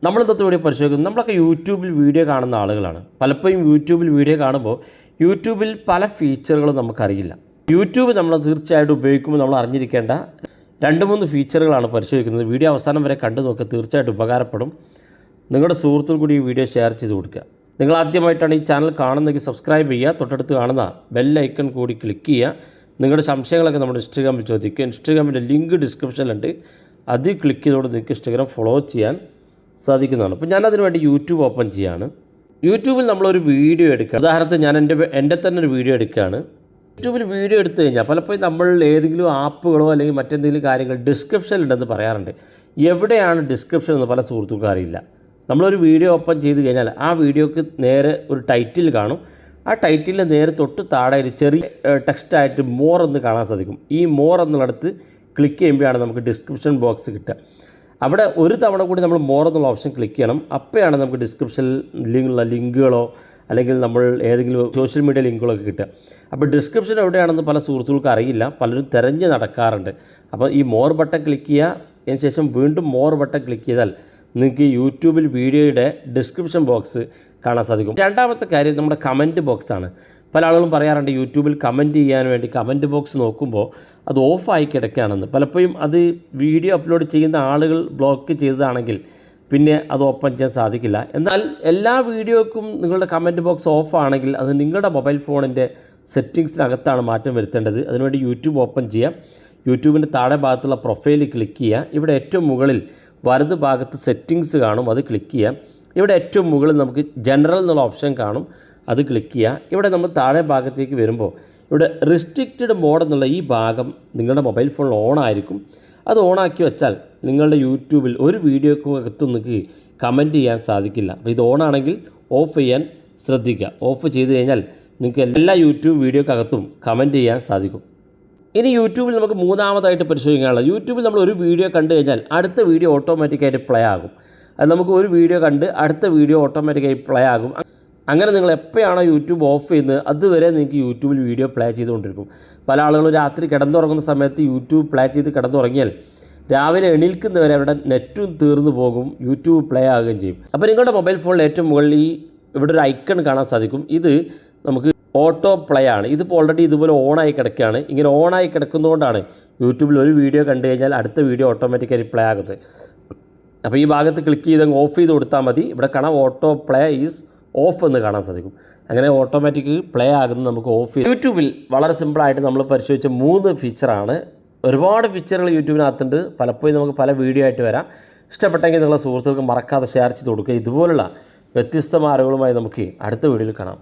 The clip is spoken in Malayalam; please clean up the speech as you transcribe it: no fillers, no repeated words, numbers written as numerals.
നമ്മൾ ഇന്നത്തെ വീഡിയോ പരിശോധിക്കുന്നത് നമ്മളൊക്കെ യൂട്യൂബിൽ വീഡിയോ കാണുന്ന ആളുകളാണ്. പലപ്പോഴും യൂട്യൂബിൽ വീഡിയോ കാണുമ്പോൾ യൂട്യൂബിൽ പല ഫീച്ചറുകളും നമുക്കറിയില്ല. യൂട്യൂബ് നമ്മൾ തീർച്ചയായിട്ടും ഉപയോഗിക്കുമ്പോൾ നമ്മൾ അറിഞ്ഞിരിക്കേണ്ട 2-3 ഫീച്ചറുകളാണ് പരിശോധിക്കുന്നത്. വീഡിയോ അവസാനം വരെ കണ്ടു നോക്കുക, തീർച്ചയായിട്ടും ഉപകാരപ്പെടും. നിങ്ങളുടെ സുഹൃത്തുക്കൾ കൂടി ഈ വീഡിയോ ഷെയർ ചെയ്ത് കൊടുക്കുക. നിങ്ങൾ ആദ്യമായിട്ടാണ് ഈ ചാനൽ കാണുന്നതെങ്കിൽ സബ്സ്ക്രൈബ് ചെയ്യുക, തൊട്ടടുത്ത് കാണുന്ന ബെൽ ഐക്കൺ കൂടി ക്ലിക്ക് ചെയ്യുക. നിങ്ങളുടെ സംശയങ്ങളൊക്കെ നമ്മുടെ ഇൻസ്റ്റാഗ്രാമിൽ ചോദിക്കുക. ഇൻസ്റ്റാഗ്രാമിൻ്റെ ലിങ്ക് ഡിസ്ക്രിപ്ഷനിലുണ്ട്, അതിൽ ക്ലിക്ക് ചെയ്തോടെ നിങ്ങൾക്ക് ഇൻസ്റ്റാഗ്രാം ഫോളോ ചെയ്യാൻ സാധിക്കുന്നതാണ്. അപ്പോൾ ഞാനതിന് വേണ്ടി യൂട്യൂബ് ഓപ്പൺ ചെയ്യുകയാണ്. യൂട്യൂബിൽ നമ്മളൊരു വീഡിയോ എടുക്കുക. ഉദാഹരണത്തിന് ഞാൻ എൻ്റെ തന്നെ ഒരു വീഡിയോ എടുക്കുകയാണ്. യൂട്യൂബിൽ വീഡിയോ എടുത്തു കഴിഞ്ഞാൽ പലപ്പോഴും നമ്മൾ ഏതെങ്കിലും ആപ്പുകളോ അല്ലെങ്കിൽ മറ്റെന്തെങ്കിലും കാര്യങ്ങൾ ഡിസ്ക്രിപ്ഷനിലുണ്ടെന്ന് പറയാറുണ്ട്. എവിടെയാണ് ഡിസ്ക്രിപ്ഷൻ എന്ന് പല സുഹൃത്തുക്കൾക്കും അറിയില്ല. നമ്മളൊരു വീഡിയോ ഓപ്പൺ ചെയ്ത് കഴിഞ്ഞാൽ ആ വീഡിയോക്ക് നേരെ ഒരു ടൈറ്റിൽ കാണും. ആ ടൈറ്റിലിൻ്റെ നേരെ തൊട്ട് താഴെ ഒരു ചെറിയ ടെക്സ്റ്റായിട്ട് മോർ എന്ന് കാണാൻ സാധിക്കും. ഈ മോർ എന്നുള്ളിടത്ത് ക്ലിക്ക് ചെയ്യുമ്പോഴാണ് നമുക്ക് ഡിസ്ക്രിപ്ഷൻ ബോക്സ് കിട്ടുക. അവിടെ ഒരു തവണ കൂടി നമ്മൾ മോർ എന്നുള്ള ഓപ്ഷൻ ക്ലിക്ക് ചെയ്യണം. അപ്പോഴാണ് നമുക്ക് ഡിസ്ക്രിപ്ഷനിലുള്ള ലിങ്കുകളോ അല്ലെങ്കിൽ നമ്മൾ ഏതെങ്കിലും സോഷ്യൽ മീഡിയ ലിങ്കുകളൊക്കെ കിട്ടുക. അപ്പോൾ ഡിസ്ക്രിപ്ഷൻ എവിടെയാണെന്ന് പല സുഹൃത്തുക്കൾക്ക് അറിയില്ല, പലരും തിരഞ്ഞ് നടക്കാറുണ്ട്. അപ്പോൾ ഈ മോർ ബട്ടൺ ക്ലിക്ക് ചെയ്യുക, അതിന് ശേഷം വീണ്ടും മോർ ബട്ടൺ ക്ലിക്ക് ചെയ്താൽ നിങ്ങൾക്ക് യൂട്യൂബിൽ വീഡിയോയുടെ ഡിസ്ക്രിപ്ഷൻ ബോക്സ് കാണാൻ സാധിക്കും. രണ്ടാമത്തെ കാര്യം നമ്മുടെ കമൻറ്റ് ബോക്സാണ്. പല ആളുകളും പറയാറുണ്ട് യൂട്യൂബിൽ കമൻറ്റ് ചെയ്യാൻ വേണ്ടി കമൻറ്റ് ബോക്സ് നോക്കുമ്പോൾ അത് ഓഫായി കിടക്കുകയാണെന്ന്. പലപ്പോഴും അത് വീഡിയോ അപ്ലോഡ് ചെയ്യുന്ന ആളുകൾ ബ്ലോക്ക് ചെയ്തതാണെങ്കിൽ പിന്നെ അത് ഓപ്പൺ ചെയ്യാൻ സാധിക്കില്ല. എന്നാൽ എല്ലാ വീഡിയോക്കും നിങ്ങളുടെ കമൻറ്റ് ബോക്സ് ഓഫ് ആണെങ്കിൽ അത് നിങ്ങളുടെ മൊബൈൽ ഫോണിൻ്റെ സെറ്റിങ്സിനകത്താണ് മാറ്റം വരുത്തേണ്ടത്. അതിനുവേണ്ടി യൂട്യൂബ് ഓപ്പൺ ചെയ്യാം. യൂട്യൂബിൻ്റെ താഴെ ഭാഗത്തുള്ള പ്രൊഫൈൽ ക്ലിക്ക് ചെയ്യുക. ഇവിടെ ഏറ്റവും മുകളിൽ വലത് ഭാഗത്ത് സെറ്റിങ്സ് കാണും, അത് ക്ലിക്ക് ചെയ്യാം. ഇവിടെ ഏറ്റവും മുകളിൽ നമുക്ക് ജനറൽ എന്നുള്ള ഓപ്ഷൻ കാണും, അത് ക്ലിക്ക് ചെയ്യുക. ഇവിടെ നമ്മൾ താഴെ ഭാഗത്തേക്ക് വരുമ്പോൾ ഇവിടെ റിസ്ട്രിക്റ്റഡ് മോഡ് എന്നുള്ള ഈ ഭാഗം നിങ്ങളുടെ മൊബൈൽ ഫോണിൽ ഓണായിരിക്കും. അത് ഓണാക്കി വെച്ചാൽ നിങ്ങളുടെ യൂട്യൂബിൽ ഒരു വീഡിയോക്കകത്തും നിങ്ങൾക്ക് കമൻറ്റ് ചെയ്യാൻ സാധിക്കില്ല. അപ്പോൾ ഇത് ഓണാണെങ്കിൽ ഓഫ് ചെയ്യാൻ ശ്രദ്ധിക്കുക. ഓഫ് ചെയ്ത് കഴിഞ്ഞാൽ നിങ്ങൾക്ക് എല്ലാ യൂട്യൂബ് വീഡിയോക്കകത്തും കമൻറ്റ് ചെയ്യാൻ സാധിക്കും. ഇനി യൂട്യൂബിൽ നമുക്ക് മൂന്നാമതായിട്ട് പരിശോധിക്കാനുള്ളത്, യൂട്യൂബിൽ നമ്മൾ ഒരു വീഡിയോ കണ്ടു കഴിഞ്ഞാൽ അടുത്ത വീഡിയോ ഓട്ടോമാറ്റിക്കായിട്ട് പ്ലേ ആകും. അത് നമുക്ക് ഒരു വീഡിയോ കണ്ട് അടുത്ത വീഡിയോ ഓട്ടോമാറ്റിക്കായി പ്ലേ ആകും. അങ്ങനെ നിങ്ങൾ എപ്പോഴാണോ യൂട്യൂബ് ഓഫ് ചെയ്യുന്നത് അതുവരെ നിങ്ങൾക്ക് യൂട്യൂബിൽ വീഡിയോ പ്ലേ ചെയ്തുകൊണ്ടിരിക്കും. പല ആളുകളും രാത്രി കിടന്നുറങ്ങുന്ന സമയത്ത് യൂട്യൂബ് പ്ലേ ചെയ്ത് കിടന്നുറങ്ങിയാൽ രാവിലെ എണീൽക്കുന്നവരെ അവരുടെ നെറ്റും തീർന്നു പോകും, യൂട്യൂബ് പ്ലേ ആകുകയും ചെയ്യും. അപ്പോൾ നിങ്ങളുടെ മൊബൈൽ ഫോണിൽ ഏറ്റവും മുകളിൽ ഇവിടെ ഒരു ഐക്കൺ കാണാൻ സാധിക്കും. ഇത് നമുക്ക് ഓട്ടോ പ്ലേ ആണ്. ഇതിപ്പോൾ ഓൾറെഡി ഇതുപോലെ ഓണായി കിടക്കുകയാണ്. ഇങ്ങനെ ഓണായി കിടക്കുന്നതുകൊണ്ടാണ് യൂട്യൂബിൽ ഒരു വീഡിയോ കണ്ടു കഴിഞ്ഞാൽ അടുത്ത വീഡിയോ ഓട്ടോമാറ്റിക്കായി പ്ലേ ആകുന്നത്. അപ്പോൾ ഈ ഭാഗത്ത് ക്ലിക്ക് ചെയ്ത് ഓഫ് ചെയ്ത് കൊടുത്താൽ മതി. ഇവിടെ കാണാം ഓട്ടോ പ്ലേ ഈസ് ഓഫ് എന്ന് കാണാൻ സാധിക്കും. അങ്ങനെ ഓട്ടോമാറ്റിക് പ്ലേ ആകുന്നത് നമുക്ക് ഓഫ് ചെയ്ത്. യൂട്യൂബിൽ വളരെ സിമ്പിളായിട്ട് നമ്മൾ പരിശോധിച്ച 3 ഫീച്ചറാണ്. ഒരുപാട് ഫീച്ചറുകൾ യൂട്യൂബിനകത്തുണ്ട്. പലപ്പോഴും നമുക്ക് പല വീഡിയോ ആയിട്ട് വരാം. ഇഷ്ടപ്പെട്ടെങ്കിൽ നിങ്ങളുടെ സുഹൃത്തുക്കൾക്ക് മറക്കാതെ ഷെയർ ചെയ്ത് കൊടുക്കുക. ഇതുപോലുള്ള വ്യത്യസ്തമായ അറിവുകളുമായി നമുക്ക് അടുത്ത വീഡിയോയിൽ കാണാം.